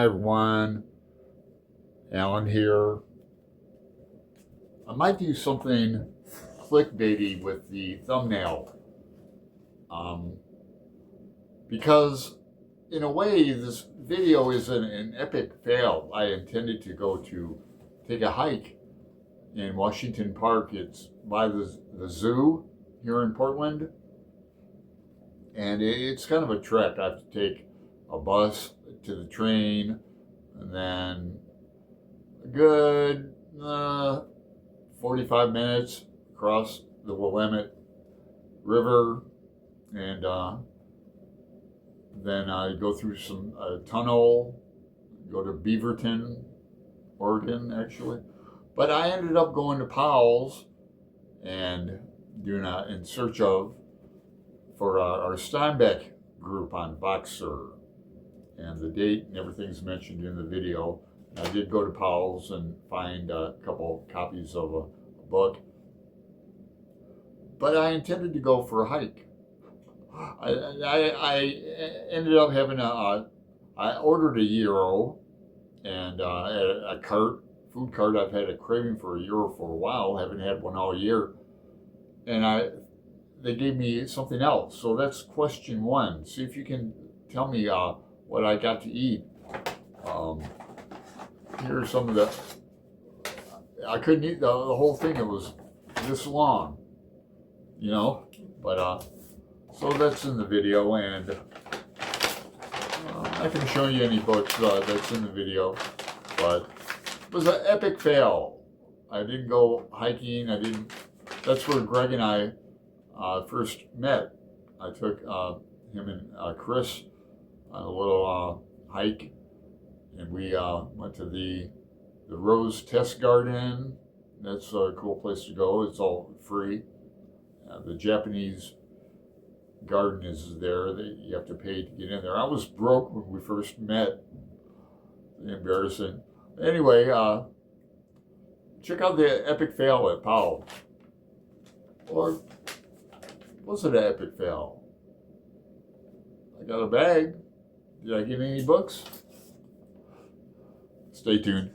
everyone, Alan here. I might do something clickbaity with the thumbnail. Because in a way, this video is an epic fail. I intended to go to take a hike in Washington Park. It's by the zoo here in Portland. And it's kind of a trek. I have to take a bus to the train, and then a good 45 minutes across the Willamette River, and then I go through some tunnel, go to Beaverton, Oregon, actually. But I ended up going to Powell's and doing in search of for our Steinbeck group on Voxer. And the date and everything's mentioned in the video. I did go to Powell's and find a couple copies of a book. But I intended to go for a hike. I ended up having I ordered a gyro and a cart, food cart. I've had a craving for a gyro for a while. Haven't had one all year. And they gave me something else. So that's question one. See if you can tell me what I got to eat. Here's some of the, I couldn't eat the whole thing. It was this long, you know, but so that's in the video, and I can show you any books that's in the video, but it was an epic fail. I didn't go hiking. That's where Greg and I first met. I took him and Chris on a little hike, and we went to the Rose Test Garden. That's a cool place to go. It's all free. The Japanese garden is there. You have to pay to get in there. I was broke when we first met. Embarrassing. Anyway, check out the epic fail at Powell. Or was it an epic fail? I got a bag. Did I get any books? Stay tuned.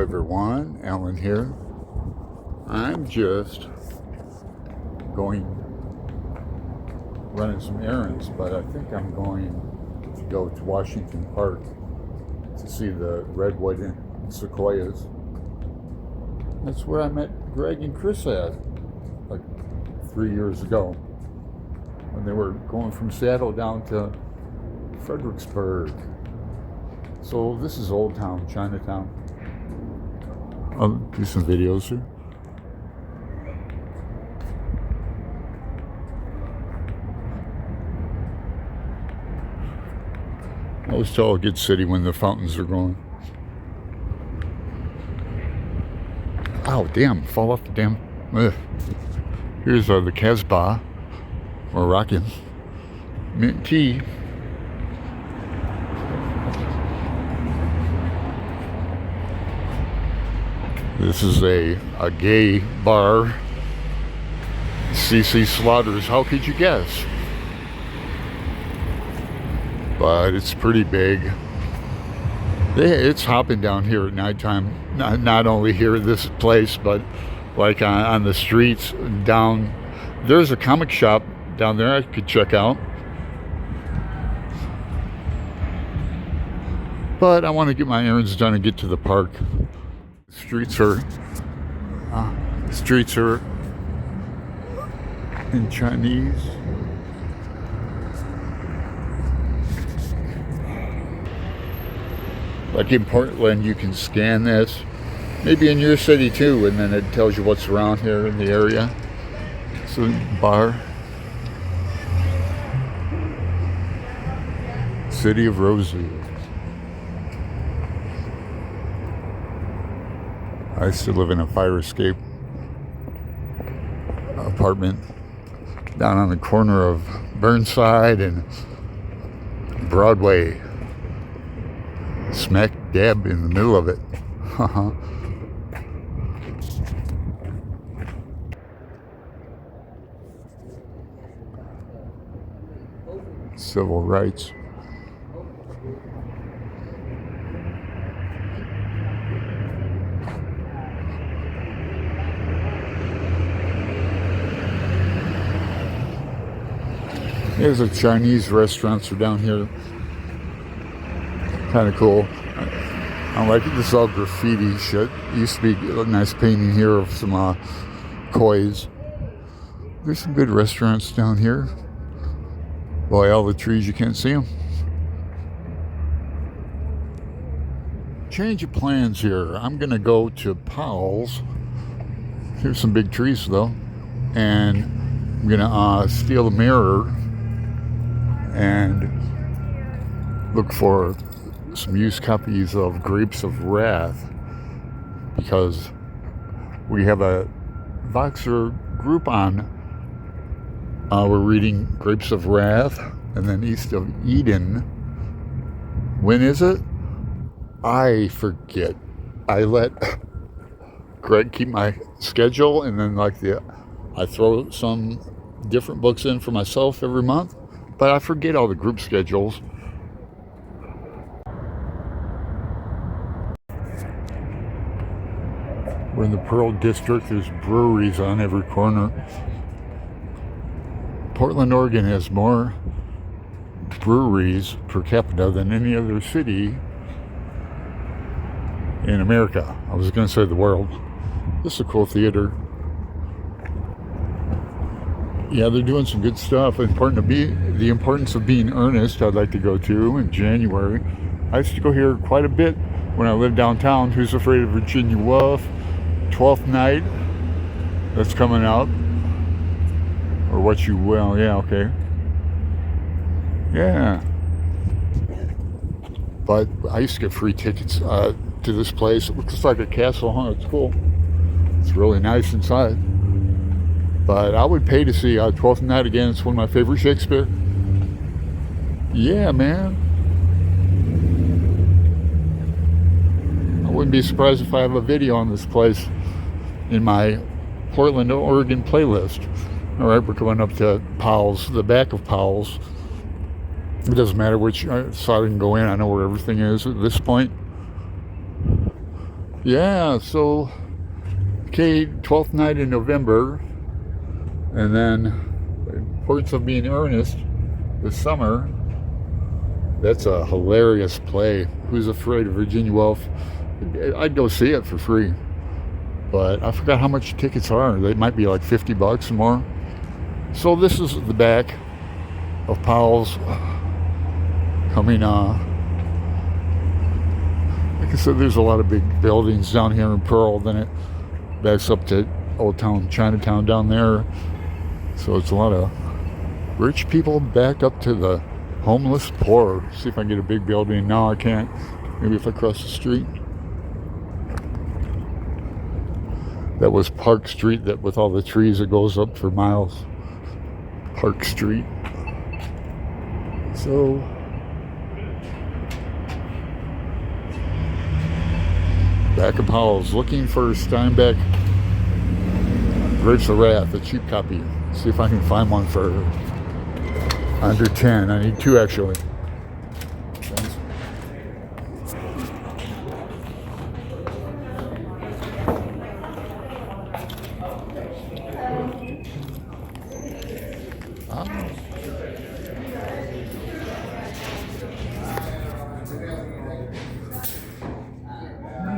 Everyone, Alan here. I'm just running some errands, but I think I'm going to go to Washington Park to see the redwood and sequoias. That's where I met Greg and Chris at, like 3 years ago, when they were going from Seattle down to Fredericksburg. So this is Old Town, Chinatown. I'll do some videos here. I always tell a good city when the fountains are going. Oh, damn, fall off the damn. Ugh. Here's the Casbah, or rockin' mint tea. This is a gay bar. CC Slaughters, how could you guess? but it's pretty big. It's hopping down here at nighttime. Not only here at this place, but like on the streets down. There's a comic shop down there I could check out. But I want to get my errands done and get to the park. Streets are in Chinese. Like in Portland, you can scan this. Maybe in your city too, and then it tells you what's around here in the area. So, bar. City of Roses. I used to live in a fire escape apartment down on the corner of Burnside and Broadway. Smack dab in the middle of it. Civil rights. There's a Chinese restaurants are down here. Kind of cool. I like it. This is all graffiti shit. Used to be a nice painting here of some kois. There's some good restaurants down here. Boy, all the trees, you can't see them. Change of plans here. I'm going to go to Powell's. Here's some big trees, though. And I'm going to steal a mirror and look for some used copies of Grapes of Wrath, because we have a Voxer group on. We're reading Grapes of Wrath and then East of Eden. When is it? I forget. I let Greg keep my schedule, and then I throw some different books in for myself every month, but I forget all the group schedules. We're in the Pearl District. There's breweries on every corner. Portland, Oregon has more breweries per capita than any other city in America. I was going to say the world. This is a cool theater. Yeah, they're doing some good stuff. The importance of being earnest, I'd like to go to in January. I used to go here quite a bit when I lived downtown. Who's Afraid of Virginia Woolf? 12th Night. That's coming out. Or What You Will. Yeah, okay. Yeah. But I used to get free tickets to this place. It looks like a castle, huh? It's cool. It's really nice inside. But I would pay to see 12th Night again. It's one of my favorite Shakespeare. Yeah, man. I wouldn't be surprised if I have a video on this place in my Portland, Oregon playlist. All right, we're coming up to Powell's, the back of Powell's. It doesn't matter which side I can go in. I know where everything is at this point. Yeah, so, okay, 12th Night in November. And then, Importance of Being Earnest this summer. That's a hilarious play. Who's Afraid of Virginia Woolf? I'd go see it for free. But I forgot how much tickets are. They might be like $50 or more. So this is the back of Powell's coming like I said, there's a lot of big buildings down here in Pearl. Then it backs up to Old Town Chinatown down there. So it's a lot of rich people backed up to the homeless poor. See if I can get a big building. No, I can't. Maybe if I cross the street. That was Park Street, that with all the trees that goes up for miles. Park Street. So back of Powell's, looking for Steinbeck Grapes of Wrath, a cheap copy. See if I can find one for under 10. I need two actually.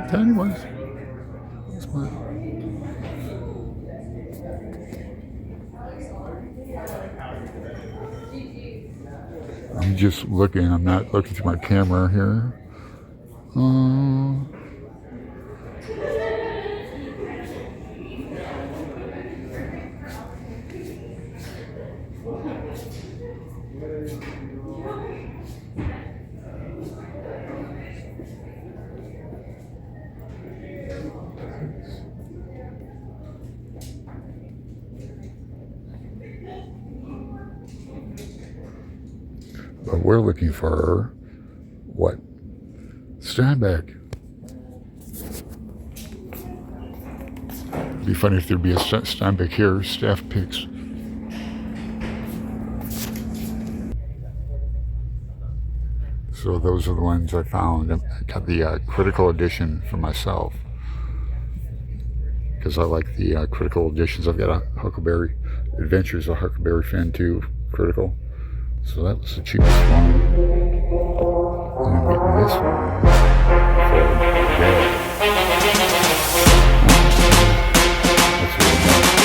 Tiny ones. That's my... I'm just looking. I'm not looking through my camera here. But we're looking for what? Steinbeck. It'd be funny if there'd be a Steinbeck here, staff picks. So those are the ones I found. I got the critical edition for myself because I like the critical editions. I've got a Huckleberry Adventures, a Huckleberry Finn 2 critical. So that was the cheapest one. And I'm getting this one for Dad. That's really nice.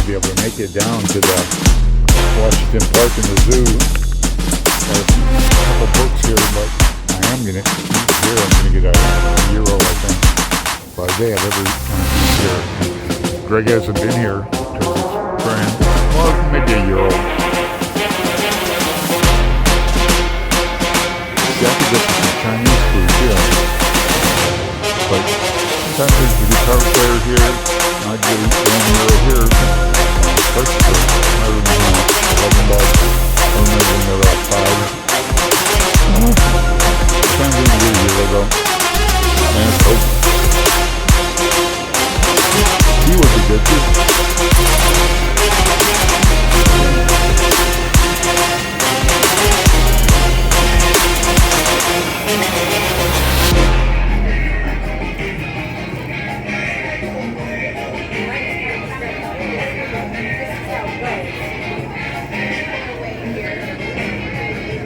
Be able to make it down to the Washington Park and the zoo. There's a couple books here, but I am going to eat here. I'm going to get a euro, I think. But they have every kind of here. Greg hasn't been here because it's brand. Well, maybe a euro. See, I could get some Chinese food too. But sometimes there's the guitar player here. I'd get €1 here. First of all, I remember $11. I remember when they were like $5. Can't even get a euro though. And it's open. He would be good too.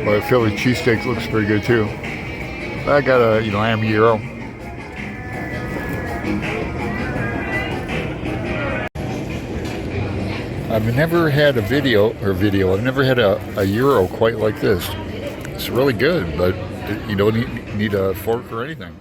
But a Philly cheesesteak looks pretty good too. I got a lamb gyro. I've never had a I've never had a gyro quite like this. It's really good, but you don't need a fork or anything.